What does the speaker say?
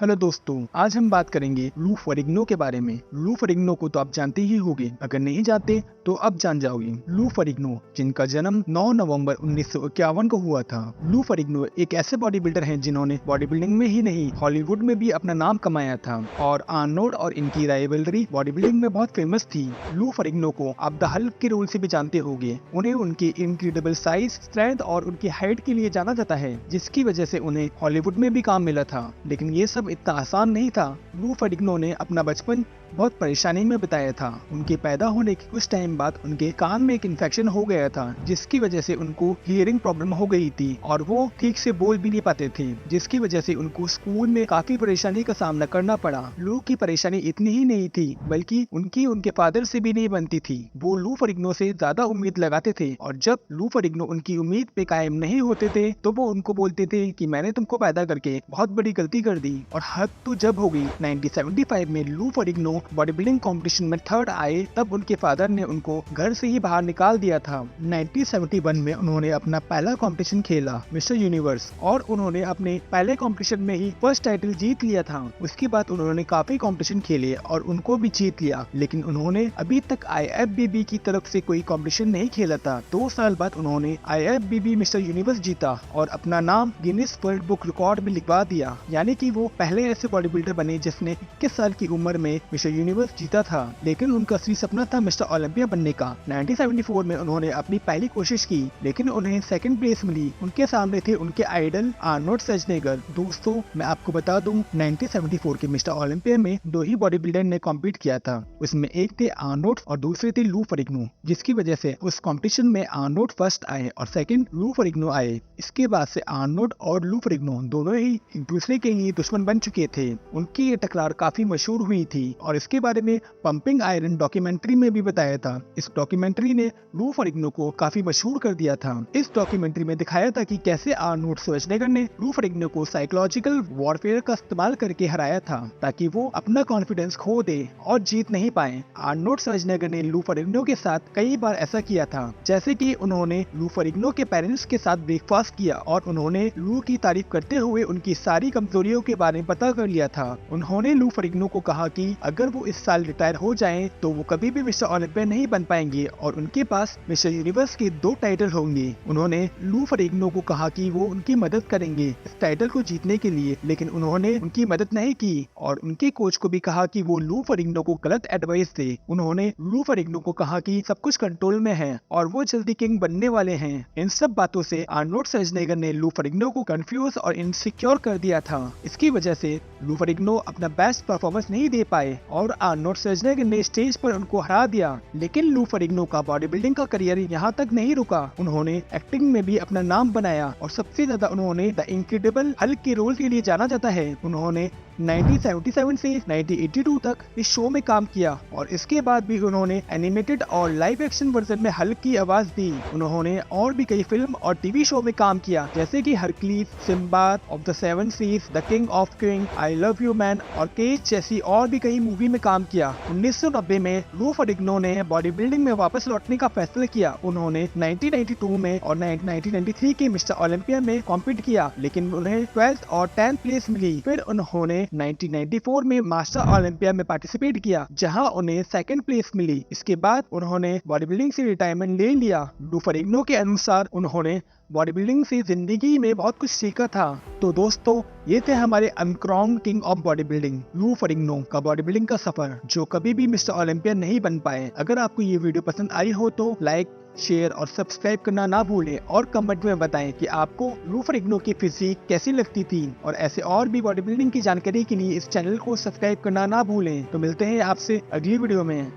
Hello दोस्तों, आज हम बात करेंगे लू फेरिग्नो के बारे में। लू फेरिग्नो को तो आप जानते ही होंगे, अगर नहीं जानते तो अब जान जाओगे। लू फेरिग्नो, जिनका जन्म 9 नवंबर 1951 को हुआ था। लू फेरिग्नो एक ऐसे बॉडी बिल्डर हैं जिन्होंने बॉडी बिल्डिंग में ही नहीं हॉलीवुड में भी अपना नाम कमाया था और आर्नोल्ड और इनकी राइवलरी बॉडी बिल्डिंग में बहुत फेमस थी। लू फेरिग्नो को आप द हल्क के रोल से भी जानते होंगे। उन्हें उनके इनक्रेडिबल साइज, स्ट्रेंथ और उनकी हाइट के लिए जाना जाता है, जिसकी वजह से उन्हें हॉलीवुड में भी काम मिला था। लेकिन ये सब इतना आसान नहीं था। लू फेरिग्नो ने अपना बचपन बहुत परेशानी में बिताया था। उनके पैदा होने के कुछ टाइम बाद उनके कान में एक इन्फेक्शन हो गया था, जिसकी वजह से उनको हियरिंग प्रॉब्लम हो गई थी और वो ठीक से बोल भी नहीं पाते थे, जिसकी वजह से उनको स्कूल में काफी परेशानी का सामना करना पड़ा। लू की परेशानी इतनी ही नहीं थी, बल्कि उनके फादर से भी नहीं बनती थी। वो लू फेरिग्नो से ज्यादा उम्मीद लगाते थे और जब लू फेरिग्नो उनकी उम्मीद पे कायम नहीं होते थे तो वो उनको बोलते थे कि मैंने तुमको पैदा करके बहुत बड़ी गलती कर दी। और हद तो जब हो गई 1975 में लू फेरिग्नो बॉडी बिल्डिंग कॉम्पिटिशन में थर्ड आए, तब उनके फादर ने उनको घर से ही बाहर निकाल दिया था। 1971 में उन्होंने अपना पहला कंपटीशन खेला, मिस्टर यूनिवर्स, और उन्होंने अपने पहले कंपटीशन में ही फर्स्ट टाइटल जीत लिया था। उसके बाद उन्होंने काफी कंपटीशन खेले और उनको भी जीत लिया, लेकिन उन्होंने अभी तक IFBB की तरफ से कोई कंपटीशन नहीं खेला था। 2 साल बाद उन्होंने IFBB मिस्टर यूनिवर्स जीता और अपना नाम गिनीज वर्ल्ड बुक रिकॉर्ड में लिखवा दिया, यानी कि वो पहले ऐसे बॉडी बिल्डर बने जिसने 21 साल की उम्र में मिस्टर यूनिवर्स जीता था। लेकिन उनका असली सपना था मिस्टर ओलंपिया बनने का। 1974 में उन्होंने अपनी पहली कोशिश की, लेकिन उन्हें सेकंड प्लेस मिली। उनके सामने थे उनके आइडल आर्नोल्ड श्वार्ज़नेगर। दोस्तों, मैं आपको बता दूं, 1974 के मिस्टर ओलंपिया में 2 ही बॉडी बिल्डर ने कॉम्पीट किया था। उसमें एक थे आर्नोल्ड और दूसरे थे लू फेरिग्नो, जिसकी वजह से उस कॉम्पिटिशन में आर्नोल्ड फर्स्ट आए और सेकंड लू फेरिग्नो आए। इसके बाद से आर्नोल्ड और लू फेरिग्नो दोनों ही एक दूसरे के लिए दुश्मन बन चुके थे। उनकी ये टकरार काफी मशहूर हुई थी और इसके बारे में पंपिंग आयरन डॉक्यूमेंट्री में भी बताया था। इस डॉक्यूमेंट्री ने लू फेरिग्नो को काफी मशहूर कर दिया था। इस डॉक्यूमेंट्री में दिखाया था कि कैसे आर्नोल्ड श्वार्ज़नेगर ने लू फेरिग्नो को साइकोलॉजिकल वॉरफेयर का इस्तेमाल करके हराया था, ताकि वो अपना कॉन्फिडेंस खो दे और जीत नहीं पाए। आर्नोल्ड श्वार्ज़नेगर ने लू फेरिग्नो के साथ कई बार ऐसा किया था, जैसे कि उन्होंने लू फेरिग्नो के पेरेंट्स के साथ ब्रेकफास्ट किया और उन्होंने लू की तारीफ करते हुए उनकी सारी कमजोरियों के बारे में पता कर लिया था। उन्होंने लू फेरिग्नो को कहा कि अगर वो इस साल रिटायर हो जाएं तो वो कभी भी मिस्टर ओलंपिया नहीं बन पाएंगे और उनके पास मिस्टर यूनिवर्स के 2 टाइटल होंगे। उन्होंने लू फेरिग्नो को कहा कि वो उनकी मदद करेंगे इस टाइटल को जीतने के लिए, लेकिन उन्होंने उनकी मदद नहीं की और उनके कोच को भी कहा कि वो लू फेरिग्नो को गलत एडवाइस दे। उन्होंने लू फेरिग्नो को कहा कि सब कुछ कंट्रोल में है और वो जल्दी किंग बनने वाले हैं। इन सब बातों से आर्नोल्ड श्वार्ज़नेगर ने लू फेरिग्नो को कंफ्यूज और इनसिक्योर कर दिया था। इसकी वजह से लू फेरिग्नो अपना बेस्ट परफॉर्मेंस नहीं दे पाए और आर्नोल्ड श्वार्ज़नेगर ने स्टेज पर उनको हरा दिया। लेकिन लू फेरिग्नो का बॉडी बिल्डिंग का करियर यहाँ तक नहीं रुका। उन्होंने एक्टिंग में भी अपना नाम बनाया और सबसे ज्यादा उन्होंने द इनक्रेडिबल हल्क के रोल के लिए जाना जाता है। उन्होंने 1977 से 1982 तक इस शो में काम किया और इसके बाद भी उन्होंने एनिमेटेड और लाइव एक्शन वर्जन में हल्क की आवाज दी। उन्होंने और भी कई फिल्म और टीवी शो में काम किया, जैसे कि Hercules, Sinbad of the 7 seas, the king of king, I love you man और केज जैसी और भी कई मूवी में काम किया। 1990 में लू फेरिग्नो ने बॉडी बिल्डिंग में वापस लौटने का फैसला किया। उन्होंने 1992 में और 1993 के मिस्टर ओलंपिया में कॉम्पीट किया, लेकिन उन्हें 12th और 10th प्लेस मिली। फिर उन्होंने 1994 में मास्टर ओलंपिया में पार्टिसिपेट किया, जहां उन्हें 2nd प्लेस मिली। इसके बाद उन्होंने बॉडी बिल्डिंग से रिटायरमेंट ले लिया। लू फेरिग्नो के अनुसार उन्होंने बॉडी बिल्डिंग से जिंदगी में बहुत कुछ सीखा था। तो दोस्तों, ये थे हमारे uncrowned king of body building, लू फेरिग्नो का बॉडी बिल्डिंग का सफर, जो कभी भी मिस्टर ओलंपिया नहीं बन पाए। अगर आपको ये वीडियो पसंद आई हो तो लाइक, शेयर और सब्सक्राइब करना ना भूलें और कमेंट में बताएं कि आपको लू फेरिग्नो की फिजिक कैसी लगती थी। और ऐसे और भी बॉडी बिल्डिंग की जानकारी के लिए इस चैनल को सब्सक्राइब करना ना भूलें। तो मिलते हैं आपसे अगली वीडियो में।